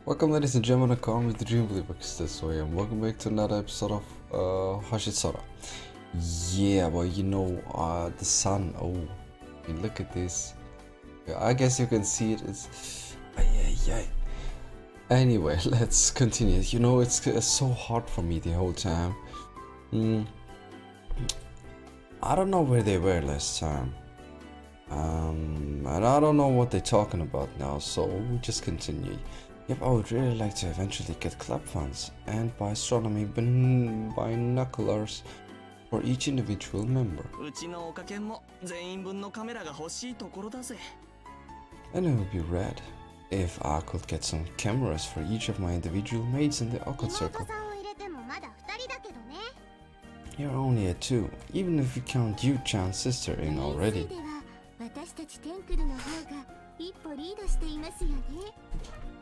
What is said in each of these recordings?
Welcome ladies and gentlemen, I call me the Dream Believer this way, and welcome back to another episode of Hoshizora. Yeah, well, you know, the sun, oh, I mean, look at this. Yeah, I guess you can see it, it's, yeah. Anyway, let's continue. You know, it's so hard for me the whole time. I don't know where they were last time. And I don't know what they're talking about now, so we just continue. Yep, I would really like to eventually get club funds and buy astronomy binoculars for each individual member. And it would be rad if I could get some cameras for each of my individual mates in the occult circle. You're only at 2, even if you count Yu-chan's sister in already.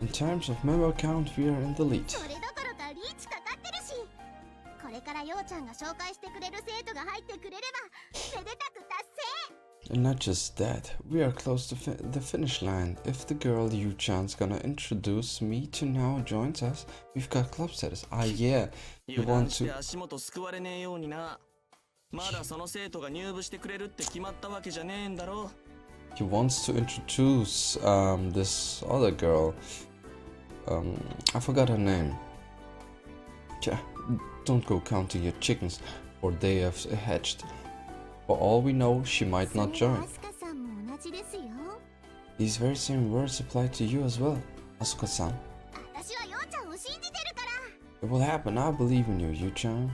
In terms of member count, we are in the lead. And not just that, we are close to the finish line. If the girl Yu-chan's gonna introduce me to now joins us, we've got club status. Ah yeah, you want to... He wants to introduce this other girl. I forgot her name. Yeah, don't go counting your chickens, for they have hatched. For all we know, she might not join. These very same words apply to you as well, Asuka-san. It will happen, I believe in you, Yu-chan.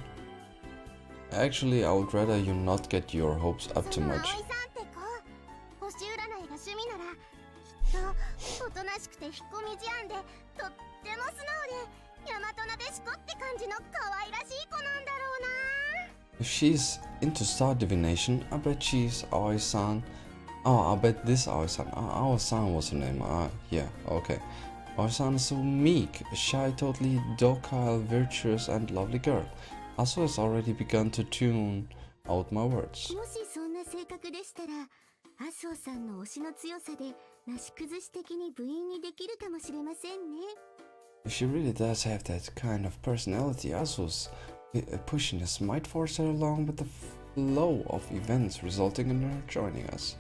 Actually, I would rather you not get your hopes up too much. If she's into star divination, I bet she's Aoi-san. Oh, I bet this Aoi-san. Aoi-san was her name. Yeah, okay. Aoi-san is so meek, shy, totally docile, virtuous, and lovely girl. Asu has already begun to tune out my words. If she really does have that kind of personality, Asu's pushiness might force her along with the flow of events, resulting in her joining us.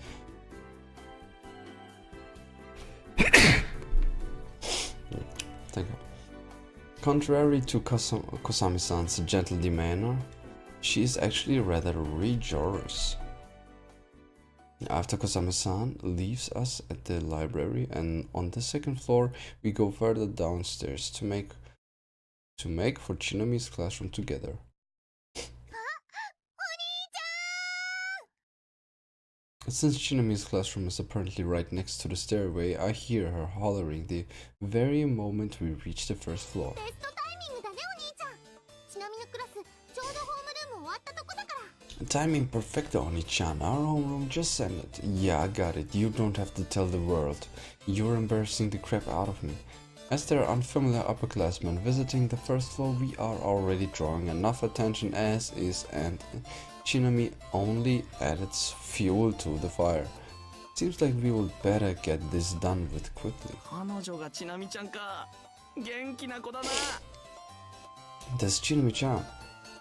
Thank you. Contrary to Kosami-san's gentle demeanor, she is actually rather rigorous. After Kosami-san leaves us at the library, and on the second floor, we go further downstairs to make for Chinomi's classroom together. Since Chinomi's classroom is apparently right next to the stairway, I hear her hollering the very moment we reach the first floor. Timing perfecto, Oni-chan. Our homeroom just ended. Yeah, I got it. You don't have to tell the world. You're embarrassing the crap out of me. As there are unfamiliar upperclassmen visiting the first floor, we are already drawing enough attention as is, and Chinomi only adds fuel to the fire. Seems like we will better get this done with quickly. That's Chinomi-chan.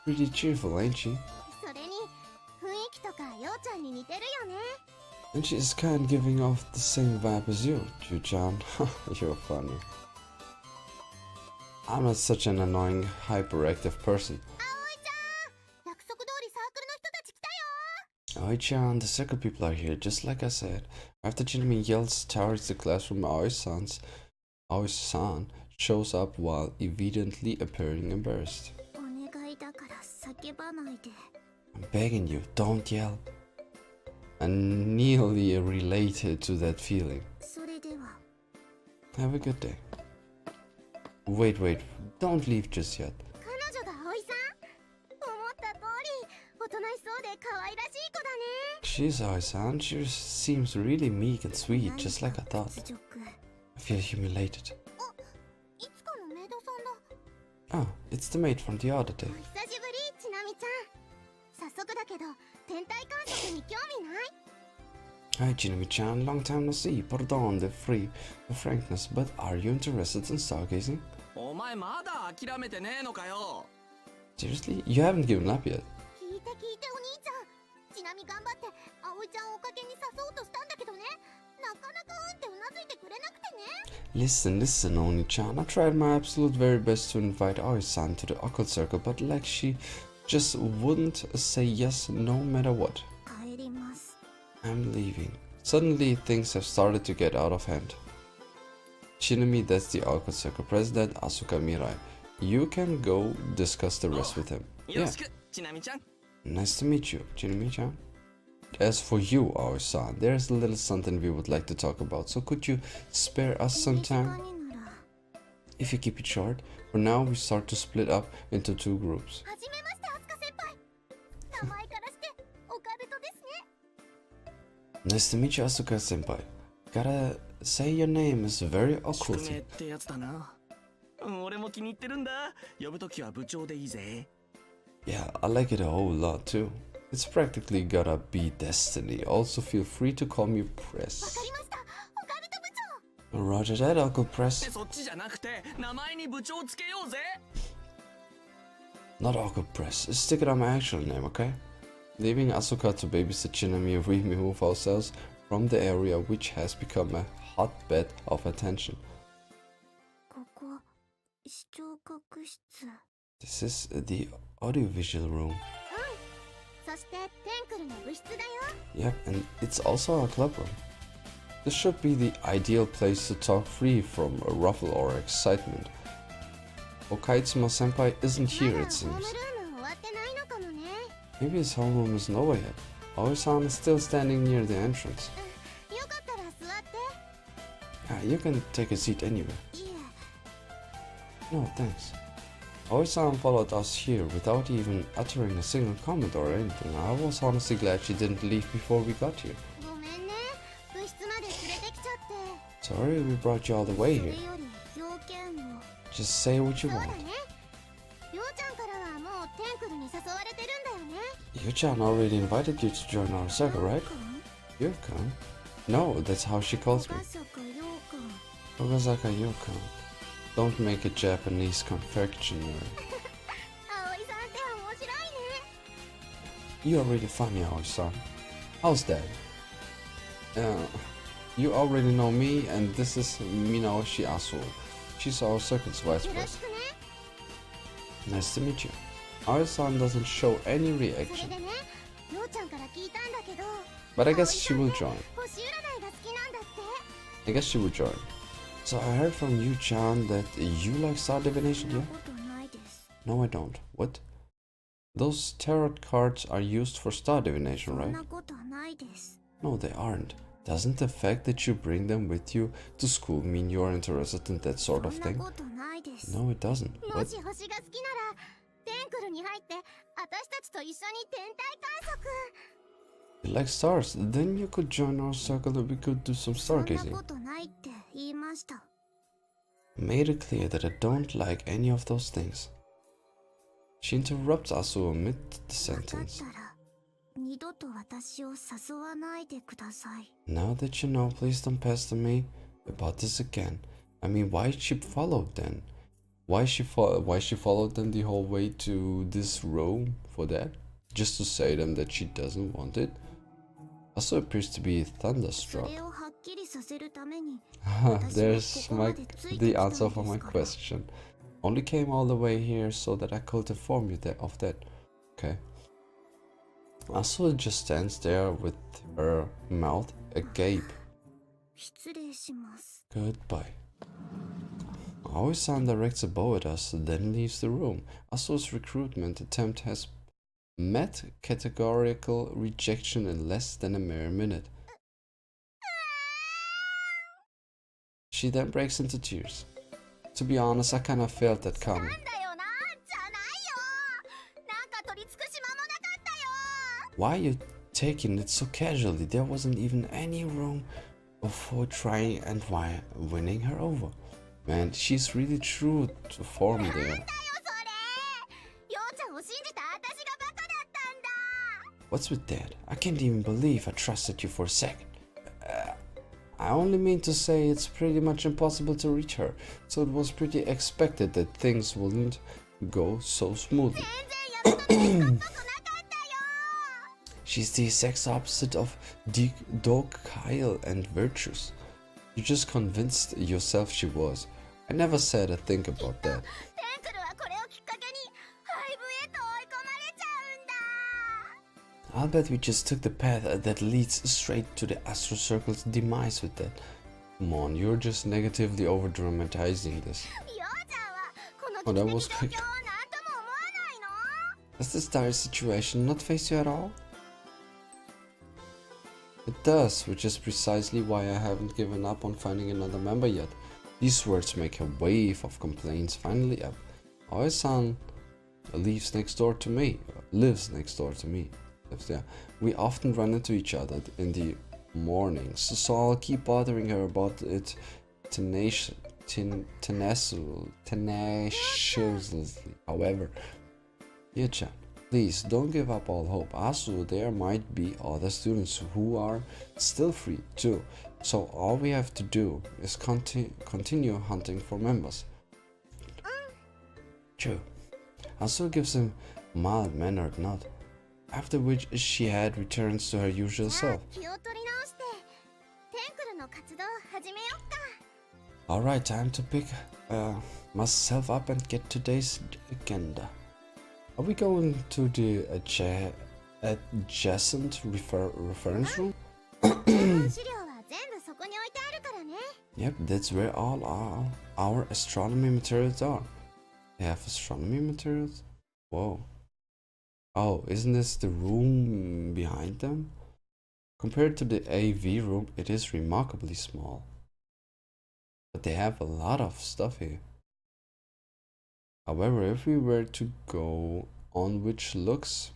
Pretty cheerful, ain't she? And she's kinda giving off the same vibe as you, Yu-chan. You're funny. I'm not such an annoying, hyperactive person. Aoi-chan, the circle people are here, just like I said. After Chinomi yells towards the classroom, Aoi-san shows up while evidently appearing embarrassed. I'm begging you, don't yell. I nearly related to that feeling. Have a good day. Wait, don't leave just yet. She's Aoi-san, she seems really meek and sweet, just like I thought. I feel humiliated. Ah, it's the maid from the other day. Hi Jinami-chan, long time no see. Pardon the frankness, but are you interested in stargazing? お前まだ諦めてねえのかよ。 Seriously? You haven't given up yet. 聞いてお兄ちゃん。ちなみ頑張って葵ちゃんをおかげに誘おうとしたんだけどね。なかなかうんってうなずいてくれなくてね。Listen, Oni-chan. I tried my absolute very best to invite Aoi-san to the occult circle, but like she just wouldn't say yes no matter what. 帰ります。 I'm leaving. Suddenly, things have started to get out of hand. Shinami, that's the occult circle president, Asuka Mirai. You can go discuss the rest with him. よろしく、ちなみちゃん。 Nice to meet you, Shinami-chan. As for you, Aoi-san, there's a little something we would like to talk about, so could you spare us some time? If you keep it short, for now we start to split up into two groups. はじめまして、アスカ先輩。名前からしてオカルトですね。 Nice to meet you, Asuka senpai. Gotta say your name is very 宿命 occulty. ってやつだな。俺も気に入ってるんだ。呼ぶときは部長でいいぜ。 Yeah, I like it a whole lot too. It's practically gotta be destiny. Also feel free to call me わ Press. かりました。オカルト部長。 Roger that, Uncle で Press. そっちじゃなくて名前に部長つけようぜ。 Not Uncle Press. Stick it on my actual name, okay? Leaving Asuka to babysit Shinami, we move ourselves from the area which has become a hotbed of attention. ここ視聴覚室。 This is the audiovisual room. そしてテンクルの部室だよ。 Yep, and it's also our club room. This should be the ideal place to talk free from a ruffle or excitement. Okaitsuma senpai isn't ま here, だ it ホー seems. ムルーム終わってないのかもね。 Maybe his homeroom isn't over yet. Aoi-san is still standing near the entrance. よかったら座って。 You can take a seat anywhere. いえ。 No, thanks. Aoi-san followed us here without even uttering a single comment or anything. I was honestly glad she didn't leave before we got here. ごめんね。部室まで連れてきちゃって。 Sorry we brought you all the way それ here. より要件を。 Just say what そ you うだ want. ね。りょうちゃんからはもうテンクルに誘われてるんだよね。 Yu-chan already invited you to join our circle, right? Yu-kan? No, that's how she calls me. まさかようか。 Ogasaka Yu-kan. Don't make a Japanese confectionery. 葵さんって面白いね。 You're really funny, Aoi-san. How's that? You already know me, and this is Minaoshi ASUHO. She's our circuit's vice よろし president. くね。 Nice to meet you. Aoi-san doesn't show any それ reaction, でね、りょうちゃんから聞いたんだけど、 but I guess she will join. 星占いが好きなんだって。 I guess she will join. So I heard from you, Chan, that you like star divination, そん yeah? なことないです。 No, I don't. What? Those tarot cards are used for star そ divination, ん right? なことないです。 No, they aren't. Doesn't the fact that you bring them with you to school mean you're interested in that そ sort ん of な thing? ことないです。 No, it doesn't. も What? し星が好きなら、テンクルに入って、私たちと一緒に天体観測。 You like stars? Then you could join our circle and we could do some そんな stargazing. ことないって言いました。 Made it clear that I don't like any of those things. She interrupts ASUHO mid the だった sentence. ら、二度と私を誘わないでください。 Now that you know, please don't pester me about this again. I mean, why she followed then? Why she followed them the whole way to this room for that? Just to say them that she doesn't want it? Also appears to be そ thunderstruck. れをはっきりさせるために、 There's the answer for my question. Only came all the way here so that I could inform you of that. Okay. ASUHO just stands there with her mouth agape. 失礼します。 Goodbye. Aoi-san directs a bow at us, then leaves the room. ASUHO's recruitment attempt has met categorical rejection in less than a mere minute. She then breaks into tears. To be honest, I kinda felt that な coming. んだよな、じゃないよ。なんか取り尽くし間もなかったよ。 Why are you taking it so casually? There wasn't even any room before trying and winning her over. Man, she's really true to form なん there. だよそれ。ようちゃんを信じた私がバカだったんだ。 What's with that? I can't even believe I trusted you for a second. I only mean to say it's pretty much impossible to reach her, so it was pretty expected that things wouldn't go so smoothly. She's the exact opposite of docile and virtuous. You just convinced yourself she was. I never said a thing about that. I'll bet we just took the path that leads straight to the Astro Circle's demise with that. Come on, you're just negatively over-dramatizing this. Oh, that was quick. Does this dire situation not face you at all? It does, which is precisely why I haven't given up on finding another member yet. These words make a wave of complaints finally up. Aoi-san lives next door to me. We often run into each other in the mornings, so I'll keep bothering her about it tenaciously. However, Yuchan, please don't give up all hope. ASUHO, there might be other students who are still free too, so all we have to do is continue hunting for members. True. ASUHO gives him a mild-mannered nod, after which she had returns to her usual self. Alright, time to pick myself up and get today's agenda. Are we going to the adjacent reference room? Yep, that's where all our astronomy materials are. They have astronomy materials? Whoa. Oh, isn't this the room behind them? Compared to the AV room, it is remarkably small. But they have a lot of stuff here. However, if we were to go on which looks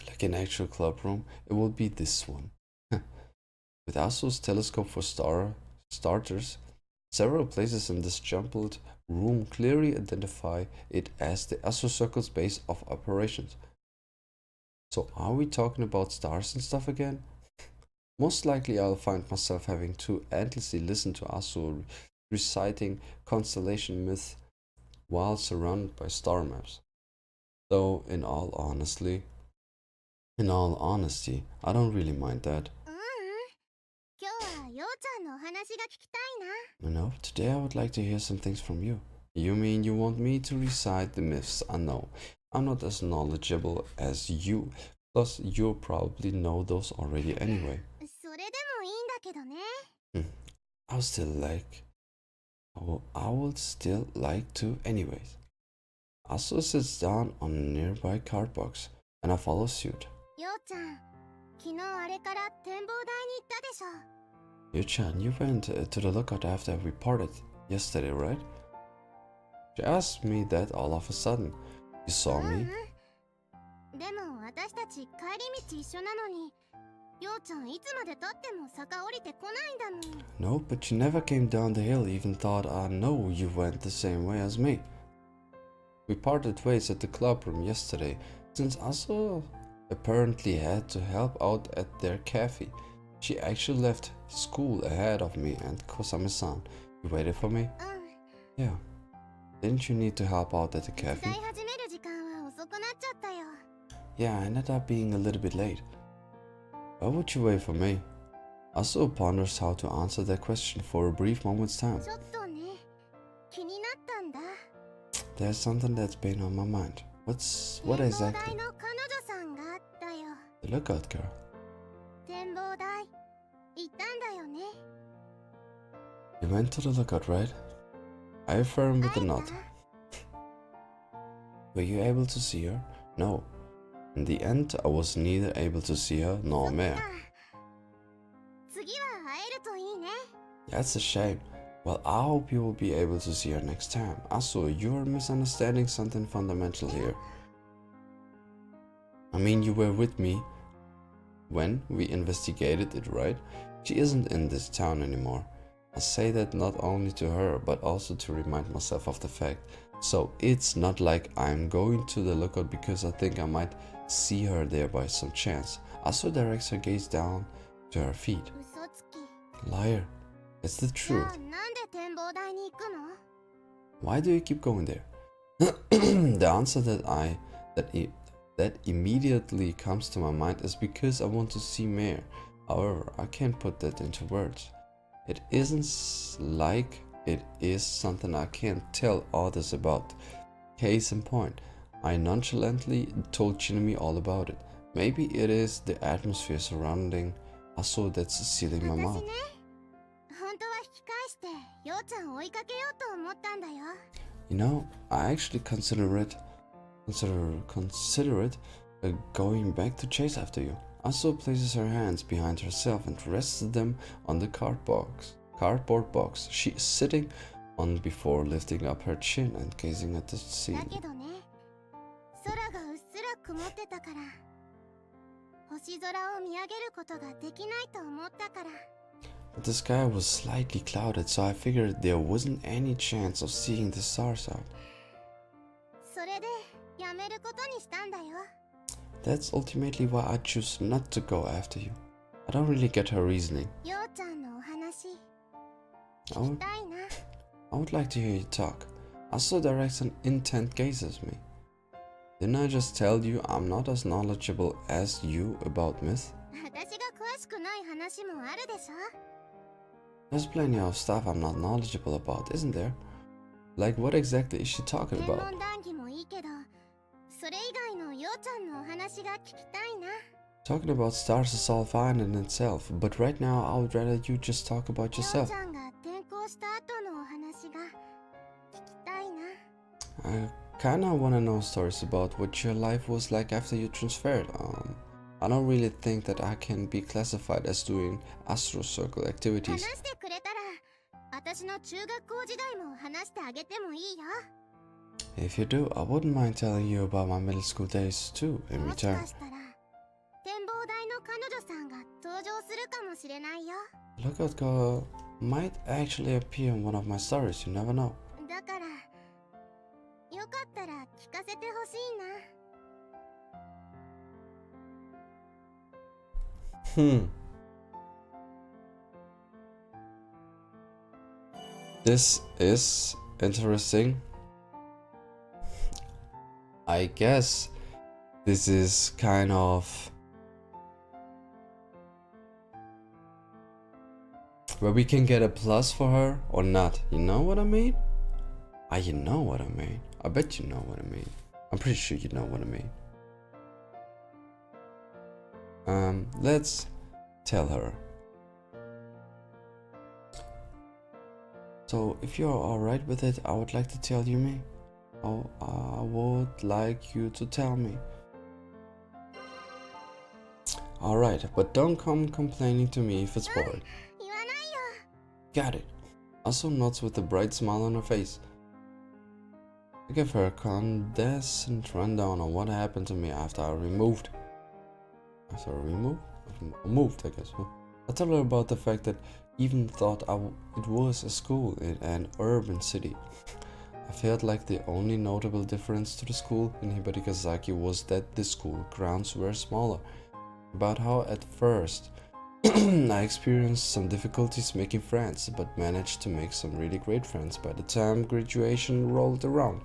like an actual club room, it will be this one. With ASUHO's telescope for starters, several places in this jumbled room clearly identify it as the Astro Circle's base of operations. So are we talking about stars and stuff again? Most likely I'll find myself having to endlessly listen to ASUHO reciting constellation myths while surrounded by star maps. Though in all honesty, I don't really mind that. No, today I would like to hear some things from you. You mean you want me to recite the myths? I know. I'm not as knowledgeable as you. Plus, you probably know those already anyway. I would still like to anyways. ASUHO sits down on a nearby card box, and I follow suit. Yu-chan, you went to the lookout after I reported yesterday, right? She asked me that all of a sudden. You saw me? No, but you never came down the hill, even thought I know you went the same way as me. We parted ways at the club room yesterday, since ASUHO apparently had to help out at their cafe. She actually left school ahead of me and Kosame-san. You waited for me? Yeah. Didn't you need to help out at the cafe? Yeah, I ended up being a little bit late. Why would you wait for me? ASUHO ponders how to answer that question for a brief moment's time. There's something that's been on my mind. What exactly? The lookout girl. You went to the lookout, right? I affirm with a nod. Were you able to see her? No. In the end, I was neither able to see her nor Mare. That's a shame. Well, I hope you will be able to see her next time. ASUHO, you are misunderstanding something fundamental here. I mean, you were with me when we investigated it, right? She isn't in this town anymore. I say that not only to her, but also to remind myself of the fact. So it's not like I'm going to the lookout because I think I might see her there by some chance. ASUHO directs her gaze down to her feet. Liar. It's the じゃ truth. あなんで展望台に行くの？ Why do you keep going there? The answer that immediately comes to my mind is because I want to see Mare. However, I can't put that into words. It isn't like it is something I can't tell others about. Case in point, I nonchalantly told Shinami all about it. Maybe it is the atmosphere surrounding ASUHO that's sealing my 私 mouth. ね、本当は引き返してようちゃんを追いかけようと思ったんだよ。 You know, I actually consider it going back to chase after you. ASUHO places her hands behind herself and rests them on the cardboard box she is sitting on before lifting up her chin and gazing at the だ ceiling. けどね、空がうっすら曇ってたから、星空を見上げることができないと思ったから。 But the sky was slightly clouded, so I figured there wasn't any chance of seeing the stars out. それでやめることにしたんだよ。 That's ultimately why I choose not to go after you. I don't really get her reasoning. ようちゃんのお話 I 聞き would, たいな。 I would like to hear you talk. ASUHO directs an intent gaze at me. Didn't I just tell you I'm not as knowledgeable as you about myth? 私が詳しくない話もあるでしょ。 There's plenty of stuff I'm not knowledgeable about, isn't there? Like what exactly is she talking 天 about? 文談義もいいけど、それ以外のようちゃんのお話が聞きたいな。 Talking about stars is all fine in itself, but right now I would rather you just talk about よう yourself. ちゃんが転校した後のお話が聞きたいな。 I kinda wanna know stories about what your life was like after you transferred. I don't really think that I can be classified as doing Astro Circle 話 activities. してくれたら、私の中学校時代も話してあげてもいいよ。 If you do, I wouldn't mind telling you about my middle school days too, in もし return. かしたら、展望台の彼女さんが登場するかもしれないよ。 Lookout Girl might actually appear in one of my stories, you never know. だから、よかったら聞かせてほしいな。 This is interesting. I guess this is kind of where we can get a plus for her or not. You know what I mean? You know what I mean. I bet you know what I mean. I'm pretty sure you know what I mean. Let's tell her. So, if you're alright with it, I would like to tell you me. Oh, I would like you to tell me. Alright, but don't come complaining to me if it's boring. 言わないよ。 Got it. Also nods with a bright smile on her face. I give her a condescending rundown on what happened to me after I moved, I guess. I tell her about the fact that even thought it was a school in an urban city. I felt like the only notable difference to the school in Hibarigasaki was that the school grounds were smaller. About how at first I experienced some difficulties making friends, but managed to make some really great friends by the time graduation rolled around.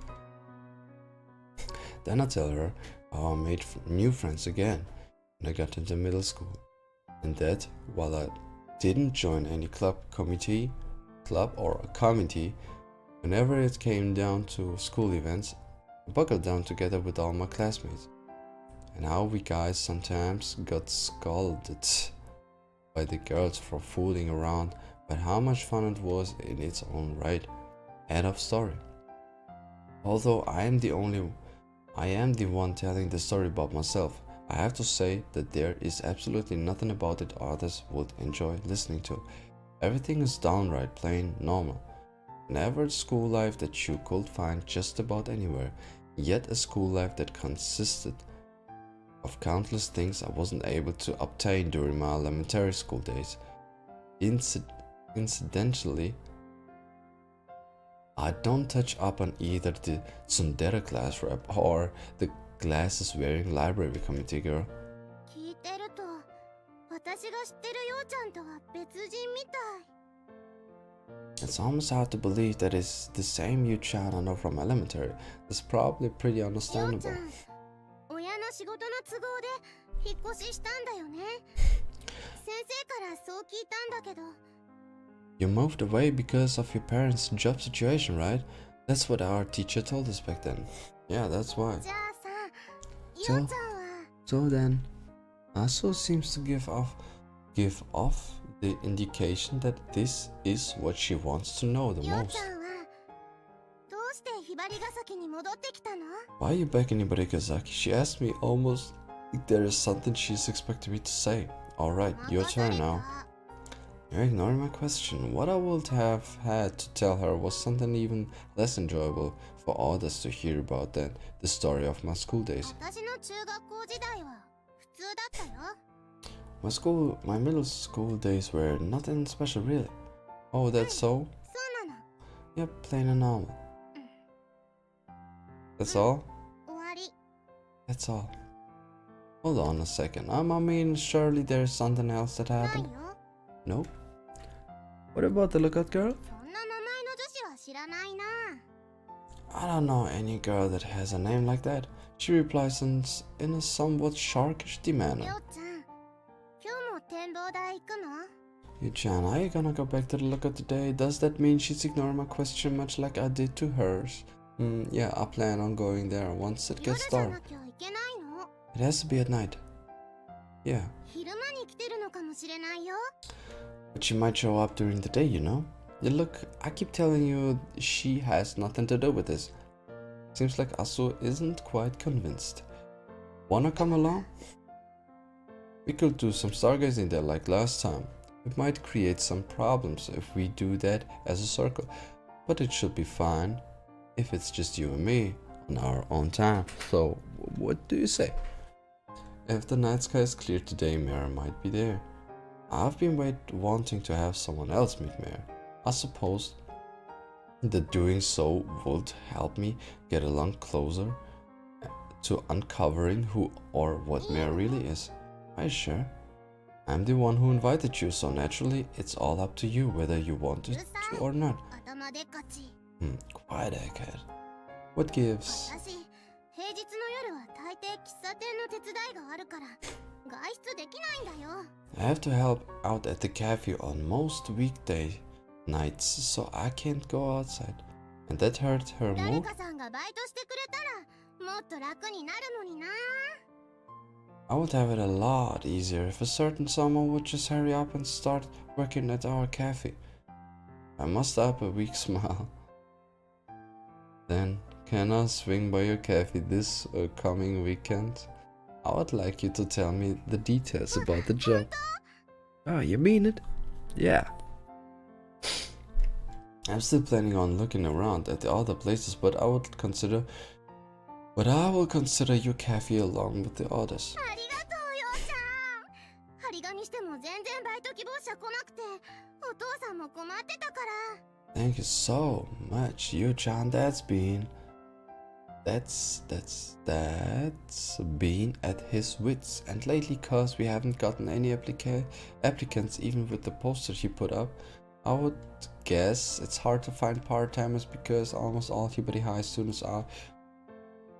Then I tell her how I made new friends again when I got into middle school, and that while I didn't join any club or a committee, whenever it came down to school events, I buckled down together with all my classmates, and how we guys sometimes got scolded by the girls for fooling around, but how much fun it was in its own right. End of story. Although I am the one telling the story about myself, I have to say that there is absolutely nothing about it others would enjoy listening to. Everything is downright plain normal. An average school life that you could find just about anywhere, yet a school life that consisted of countless things I wasn't able to obtain during my elementary school days. Incidentally, I don't touch up on either the tsundere class rep or the glasses wearing library committee girl. 聞いてると、私私が知ってるようちゃんとは別人みたい。 It's almost hard to believe that it's the same Yu-chan I know from elementary. It's probably pretty よう understandable. ちゃん、親の仕事の都合で引っ越ししたんだよね。先生からそう聞いたんだけど。 You moved away because of your parents' job situation, right? That's what our teacher told us back then. Yeah, that's why. じゃあさ、ようちゃんは So then, ASUHO seems to give off the indication that this is what she wants to know the よう most. ちゃんはどうしてひばりが崎に戻ってきたの？ Why are you back in Ibarikazaki? She asked me almost like there is something she's expecting me to say. Alright, your 任され turn た。 now. You're ignoring my question. What I would have had to tell her was something even less enjoyable for others to hear about than the story of my school days. 私の中学校時代は普通だったよ。 My middle school days were nothing special really. Oh, that's so? そうなの。 Yep, plain and normal. That's all? 終わり。 That's all. Hold on a second. I mean, surely there's something else that ない happened. よ。 Nope. What about the lookout girl? そんな名前の女子は知らないな。 I don't know any girl that has a name like that. She replies in a somewhat sharkish り manner. ょうちゃん、今日も展望台行くの？ Yu-chan, are you gonna go back to the lookout today? Does that mean she's ignoring my question much like I did to hers? Yeah, I plan on going there once it 夜 gets じゃ dark. なきゃいけないの？ It has to be at night. Yeah, 昼間に来てるのかもしれないよ。 but she might show up during the day, you know? Yeah, look, I keep telling you she has nothing to do with this. Seems like ASUHO isn't quite convinced. Wanna come along? We could do some stargazing there like last time. It might create some problems if we do that as a circle, but it should be fine if it's just you and me on our own time. So, what do you say? If the night sky is clear today, Mira might be there. I've been wanting to have someone else meet Mira. I suppose that doing so would help me get along closer to uncovering who or what Mira really is. Are you sure? I'm the one who invited you, so naturally it's all up to you whether you want it to or not. 頭でっかち。 Quiet, egghead. What gives? 私、平日の夜は大抵喫茶店の手伝いがあるから外出できないんだよ。 I have to help out at the cafe on most weekday nights, so I can't go outside. And that hurt her 誰 mood? かさんがバイトしてくれたらもっと楽になるのにな。 I would have it a lot easier if a certain someone would just hurry up and start working at our cafe. I must up a weak smile. Then, can I swing by your cafe this coming weekend? I would like you to tell me the details about the job. Oh, you mean it? Yeah. I'm still planning on looking around at the other places, but I will consider your cafe along with the others. ありがとうようちゃん。張り紙しても全然バイト希望者来なくてお父さんも困ってたから。 Thank you so much, Yu-chan. That's been at his wits, and lately, cause we haven't gotten any applicants even with the posters he put up. I would guess it's hard to find part-timers because almost all Hibari High students are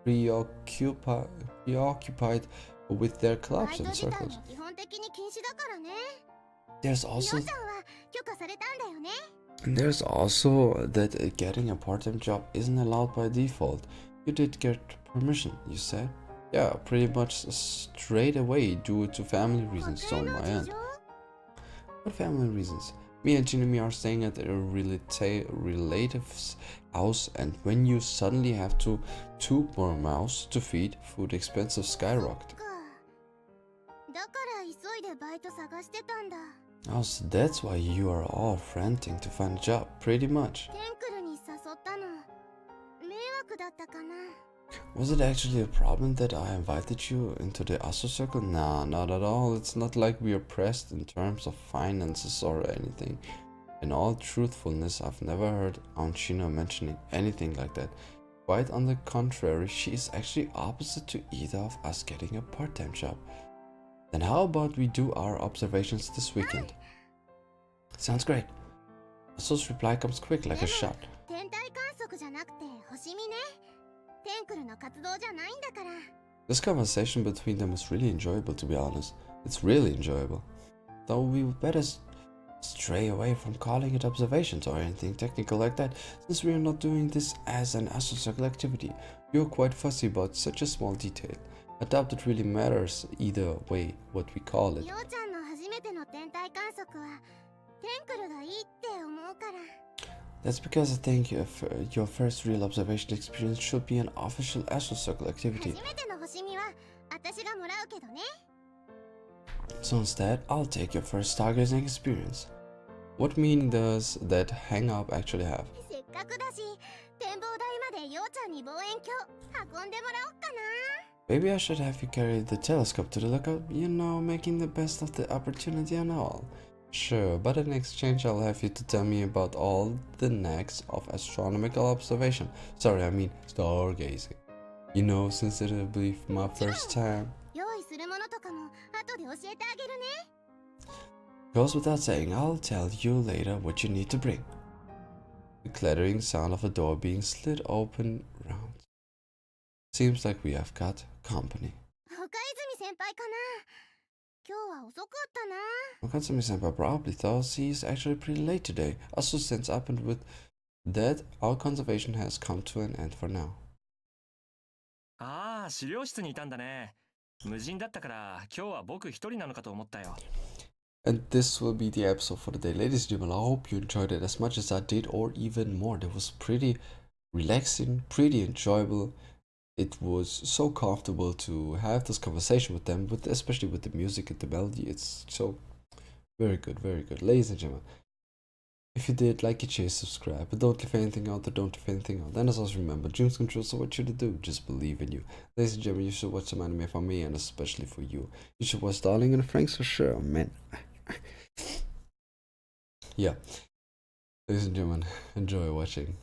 preoccupied with their バ clubs イト and 自体 circles. は基本的に禁止だからね。 There's よ also うちゃんは許可されたんだよね。 There's also that getting a part-time job isn't allowed by default. You did get permission, you said? Yeah, pretty much straight away due to family 家 reasons 庭 on の my 事 end. 情？ What family reasons? Me and Jinami are staying at a relative's house, and when you suddenly have 2 more mouths to feed, food expenses そっ skyrocket. か。だから急いでバイト探してたんだ。 Oh, so that's why you are all frantic to find a job, pretty much. テンクルに誘ったの迷惑だったかな。 Was it actually a problem that I invited you into the ASUHO circle? Nah, not at all. It's not like we are pressed in terms of finances or anything. In all truthfulness, I've never heard Aunt Shino mentioning anything like that. Quite on the contrary, she is actually opposite to either of us getting a part-time job. Then how about we do our observations this weekend? Sounds great. Asu's reply comes quick like a shot. 天体観測じゃなくて星見ね。テンクルの活動じゃないんだから。This conversation between them is really enjoyable, to be honest. It's really enjoyable. Though we would better stray away from calling it observations or anything technical like that, since we are not doing this as an astrocycle activity. You're quite fussy about such a small detail. I doubt it really matters either way what we call it. ようちゃんの初めての天体観測はテンクルがいいって思うから。That's because I think your first real observation experience should be an official astrocycle activity. 初めての星見は私がもらうけどね。So instead, I'll take your first stargazing experience. What meaning does that hang up actually have? せっかくだし展望台までようちゃんに望遠鏡運んでもらおっかな。Maybe I should have you carry the telescope to the lookout, you know, making the best of the opportunity and all. Sure, but in exchange I'll have you to tell me about all the necks of astronomical observation. Sorry, I mean stargazing. You know, since it'll be my first time. 用意するものとかも後で教えてあげるね。Goes without saying, I'll tell you later what you need to bring. The clattering sound of a door being slid open round. Seems like we have got company. 岡泉先輩かな。今日は遅かったな。 Okatsumi-senpai probably thought he's actually pretty late today. Asu stands up, and with that, our conservation has come to an end for now. ああ、資料室にいたんだね。無人だったから今日は僕一人なのかと思ったよ。And this will be the episode for the day. Ladies and gentlemen, I hope you enjoyed it as much as I did, or even more. It was pretty relaxing, pretty enjoyable. It was so comfortable to have this conversation with them, especially with the music and the melody. It's so very good, very good. Ladies and gentlemen, if you did, like it, share, subscribe, but don't leave anything out, don't leave anything out. And as always, remember, dreams come true, so what should you do? Just believe in you. Ladies and gentlemen, you should watch some anime for me, and especially for you. You should watch Darling and Franks for sure, man. Yeah. Ladies and gentlemen, enjoy watching.